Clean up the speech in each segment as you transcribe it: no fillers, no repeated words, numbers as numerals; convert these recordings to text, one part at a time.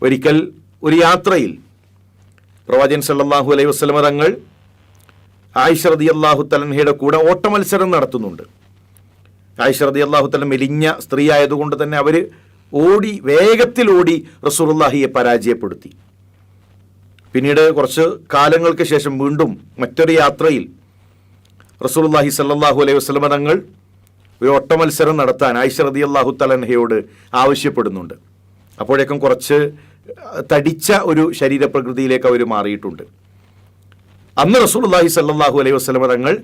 ഒരിക്കൽ ഒരു യാത്രയിൽ പ്രവാചകൻ സല്ലല്ലാഹു അലൈഹി വസല്ലമ തങ്ങൾ ആയിഷ റളിയല്ലാഹു തആലയുടെ കൂടെ ഓട്ടമത്സരം നടത്തുന്നുണ്ട്. ആയിഷ റളിയല്ലാഹു തആല മെലിഞ്ഞ സ്ത്രീ ആയതുകൊണ്ട് തന്നെ അവർ വേഗത്തിൽ ഓടി റസൂലുള്ളാഹിയെ പരാജയപ്പെടുത്തി. പിന്നീട് കുറച്ച് കാലങ്ങൾക്ക് ശേഷം വീണ്ടും മറ്റൊരു യാത്രയിൽ റസൂലുള്ളാഹി സല്ലല്ലാഹു അലൈഹി വസല്ലമ തങ്ങൾ ഒരു ഓട്ടമത്സരം നടത്താൻ ആയിഷ റളിയല്ലാഹു തആലയോട് ആവശ്യപ്പെടുന്നുണ്ട്. അപ്പോഴേക്കും കുറച്ച് തടിച്ച ഒരു ശരീരപ്രകൃതിയിലേക്ക് അവർ മാറിയിട്ടുണ്ട്. അന്ന് റസൂലുള്ളാഹി സല്ലല്ലാഹു അലൈഹി വസല്ലമ തങ്ങൾ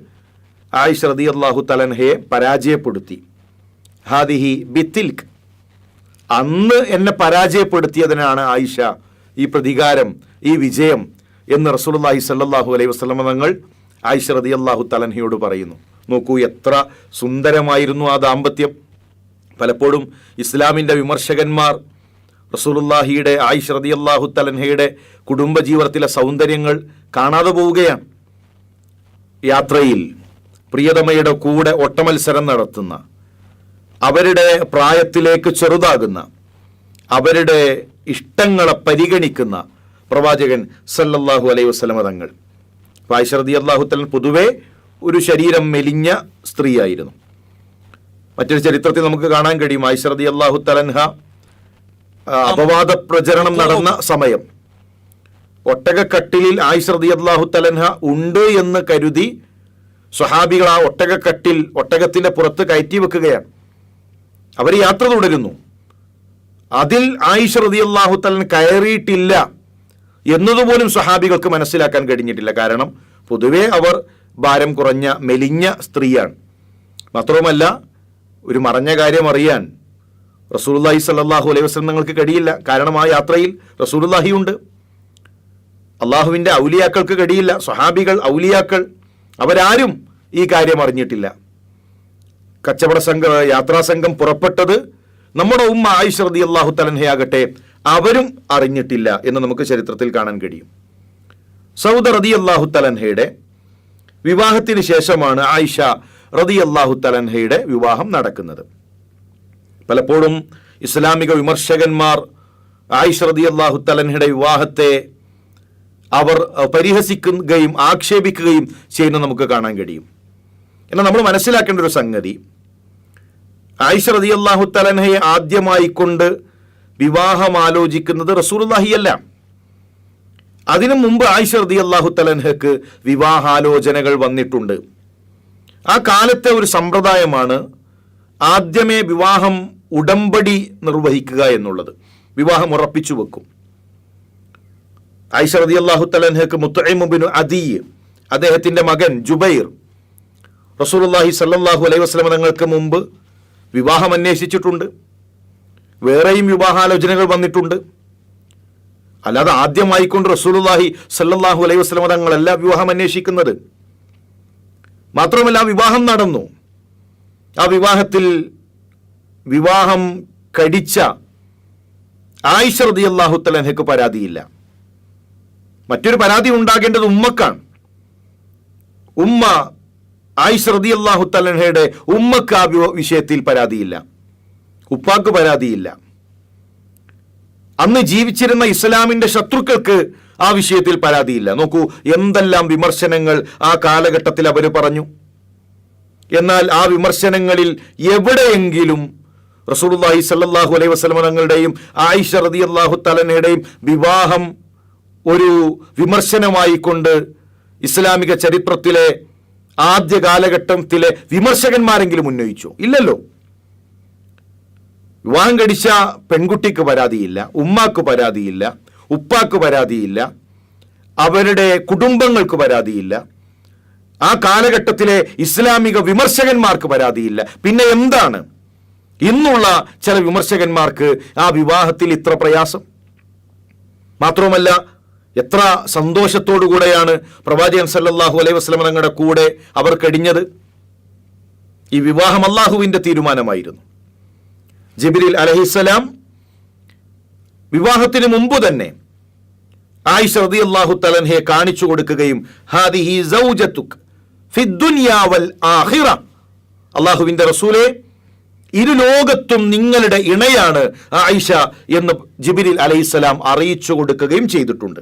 ആയിഷ റളിയല്ലാഹു തആലയെ പരാജയപ്പെടുത്തി. ഹാദിഹി ബിത്തിൽക്ക്, അന്ന് എന്നെ പരാജയപ്പെടുത്തിയതിനാണ് ആയിഷ ഈ പ്രതികാരം, ഈ വിജയം എന്ന് റസൂലുള്ളാഹി സല്ലല്ലാഹു അലൈഹി വസല്ലമ തങ്ങൾ ആയിഷ റളിയല്ലാഹു തആലയോട് പറയുന്നു. നോക്കൂ, എത്ര സുന്ദരമായിരുന്നു ആ ദാമ്പത്യം. പലപ്പോഴും ഇസ്ലാമിൻ്റെ വിമർശകന്മാർ റസൂലുള്ളാഹിയുടെ ആയിഷ റളിയല്ലാഹു തആലയുടെ കുടുംബജീവിതത്തിലെ സൗന്ദര്യങ്ങൾ കാണാതെ പോവുകയാണ്. യാത്രയിൽ പ്രിയതമയുടെ കൂടെ ഒട്ടമത്സരം നടത്തുന്ന, അവരുടെ പ്രായത്തിലേക്ക് ചെറുതാകുന്ന, അവരുടെ ഇഷ്ടങ്ങളെ പരിഗണിക്കുന്ന പ്രവാചകൻ സല്ലല്ലാഹു അലൈഹി വസല്ലമ തങ്ങൾ. ആയിഷ റളിയല്ലാഹു തആല പൊതുവെ ഒരു ശരീരം മെലിഞ്ഞ സ്ത്രീയായിരുന്നു. മറ്റൊരു ചരിത്രത്തിൽ നമുക്ക് കാണാൻ കഴിയും, ആയിഷ റളിയല്ലാഹു തആല അപവാദ പ്രചരണം നടന്ന സമയം ഒട്ടകക്കട്ടിലിൽ ആയിഷ റളിയല്ലാഹു തആല ഉണ്ട് എന്ന് കരുതി സ്വഹാബികൾ ആ ഒട്ടകത്തിന്റെ പുറത്ത് കയറ്റി വെക്കുകയാണ്. അവർ യാത്ര തുടരുന്നു. അതിൽ ആയിഷ റളിയല്ലാഹു തആല കയറിയിട്ടില്ല എന്നതുപോലും സ്വഹാബികൾക്ക് മനസ്സിലാക്കാൻ കഴിഞ്ഞിട്ടില്ല. കാരണം പൊതുവെ അവർ ഭാരം കുറഞ്ഞ മെലിഞ്ഞ സ്ത്രീയാണ്. മാത്രവുമല്ല, ഒരു മറഞ്ഞ കാര്യം അറിയാൻ റസൂലുള്ളാഹി സ്വല്ലല്ലാഹു അലൈഹി വസല്ലം തങ്ങൾക്ക് കഴിയില്ല. കാരണം ആ യാത്രയിൽ റസൂലുള്ളാഹി ഉണ്ട്. അള്ളാഹുവിൻ്റെ ഔലിയാക്കൾക്ക് കഴിയില്ല. സ്വഹാബികൾ, ഔലിയാക്കൾ, അവരാരും ഈ കാര്യം അറിഞ്ഞിട്ടില്ല. യാത്രാ സംഘം പുറപ്പെട്ടത് നമ്മുടെ ഉമ്മ ആയിഷ റളിയല്ലാഹു തആലയാകട്ടെ അവരും അറിഞ്ഞിട്ടില്ല എന്ന് നമുക്ക് ചരിത്രത്തിൽ കാണാൻ കഴിയും. സൗദ റളിയല്ലാഹു തആലയുടെ വിവാഹത്തിന് ശേഷമാണ് ആയിഷ റളിയല്ലാഹു തആലയുടെ വിവാഹം നടക്കുന്നത്. പലപ്പോഴും ഇസ്ലാമിക വിമർശകന്മാർ ആയിഷ റളിയല്ലാഹു തആലയുടെ വിവാഹത്തെ അവർ പരിഹസിക്കുകയും ആക്ഷേപിക്കുകയും ചെയ്യുന്നത് നമുക്ക് കാണാൻ കഴിയും. എന്നാൽ നമ്മൾ മനസ്സിലാക്കേണ്ട ഒരു സംഗതി, ആയിഷ റളിയല്ലാഹു തആലയെ ആദ്യമായി കൊണ്ട് വിവാഹം ആലോചിക്കുന്നത് റസൂലുള്ളാഹി അല്ല. അതിനു മുമ്പ് ആയിഷ റളിയല്ലാഹു തആലക്ക് വിവാഹാലോചനകൾ വന്നിട്ടുണ്ട്. ആ കാലത്തെ ഒരു സമ്പ്രദായമാണ് ആദ്യമേ വിവാഹം ഉടമ്പടി നിർവഹിക്കുക എന്നുള്ളത്. വിവാഹം ഉറപ്പിച്ചു വെക്കും. ആയിഷ റളിയല്ലാഹു തആലക്ക് മുത്ഇം ഇബ്നു അദി, അദ്ദേഹത്തിൻ്റെ മകൻ ജുബൈർ, റസൂലുള്ളാഹി സ്വല്ലല്ലാഹു അലൈഹി വസല്ലം തങ്ങൾക്ക് മുമ്പ് വിവാഹം അന്വേഷിച്ചിട്ടുണ്ട്. വേറെയും വിവാഹാലോചനകൾ വന്നിട്ടുണ്ട്. അല്ലാതെ ആദ്യമായിക്കൊണ്ട് റസൂലുള്ളാഹി സ്വല്ലല്ലാഹു അലൈഹി വസല്ലം തങ്ങളല്ല വിവാഹം അന്വേഷിക്കുന്നത്. മാത്രമല്ല, വിവാഹം നടന്നു. ആ വിവാഹത്തിൽ വിവാഹം കഴിച്ച ആയിഷ റളിയല്ലാഹു തആലക്ക് പരാതിയില്ല. മറ്റൊരു പരാതി ഉണ്ടാകേണ്ടത് ഉമ്മക്കാണ്. ഉമ്മ ആയിഷ റളിയല്ലാഹു തആലയുടെ ഉമ്മക്ക് ആ വിഷയത്തിൽ പരാതിയില്ല, ഉപ്പാക്ക് പരാതിയില്ല. അന്ന് ജീവിച്ചിരുന്ന ഇസ്ലാമിന്റെ ശത്രുക്കൾക്ക് ആ വിഷയത്തിൽ പരാതിയില്ല. നോക്കൂ, എന്തെല്ലാം വിമർശനങ്ങൾ ആ കാലഘട്ടത്തിൽ അവർ പറഞ്ഞു. എന്നാൽ ആ വിമർശനങ്ങളിൽ എവിടെയെങ്കിലും റസൂലുള്ളാഹി സ്വല്ലല്ലാഹു അലൈഹി വസല്ലം തങ്ങളുടെയും ആയിഷ റളിയല്ലാഹു തആലയുടെയും വിവാഹം ഒരു വിമർശനമായി കൊണ്ട് ഇസ്ലാമിക ചരിത്രത്തിലെ ആദ്യ കാലഘട്ടത്തിലെ വിമർശകന്മാരെങ്കിലും ഉന്നയിച്ചു? ഇല്ലല്ലോ. വിവാഹം കഴിച്ച പെൺകുട്ടിക്ക് പരാതിയില്ല, ഉമ്മാക്ക് പരാതിയില്ല, ഉപ്പാക്ക് പരാതിയില്ല, അവരുടെ കുടുംബങ്ങൾക്ക് പരാതിയില്ല, ആ കാലഘട്ടത്തിലെ ഇസ്ലാമിക വിമർശകന്മാർക്ക് പരാതിയില്ല. പിന്നെ എന്താണ് ഇന്നുള്ള ചില വിമർശകന്മാർക്ക് ആ വിവാഹത്തിൽ ഇത്ര പ്രയാസം? മാത്രവുമല്ല, എത്ര സന്തോഷത്തോടുകൂടെയാണ് പ്രവാചകൻ സല്ലല്ലാഹു അലൈഹി വസല്ലം തങ്ങളുടെ കൂടെ അവർ കഴിഞ്ഞത്. ഈ വിവാഹം അല്ലാഹുവിൻ്റെ തീരുമാനമായിരുന്നു. ജിബ്രീൽ അലൈഹിസ്സലാം വിവാഹത്തിന് മുമ്പ് തന്നെ ആയിഷ റളിയല്ലാഹു തആലയെ കാണിച്ചു കൊടുക്കുകയും ഹാദിഹി സൗജതുക് ഫിദ്ദുനിയ വൽ ആഖിറ, അല്ലാഹുവിൻ്റെ റസൂലേ, ഇരുലോകത്തും നിങ്ങളുടെ ഇണയാണ് ആയിഷ എന്ന് ജിബ്രീൽ അലൈഹിസ്സലാം അറിയിച്ചു കൊടുക്കുകയും ചെയ്തിട്ടുണ്ട്.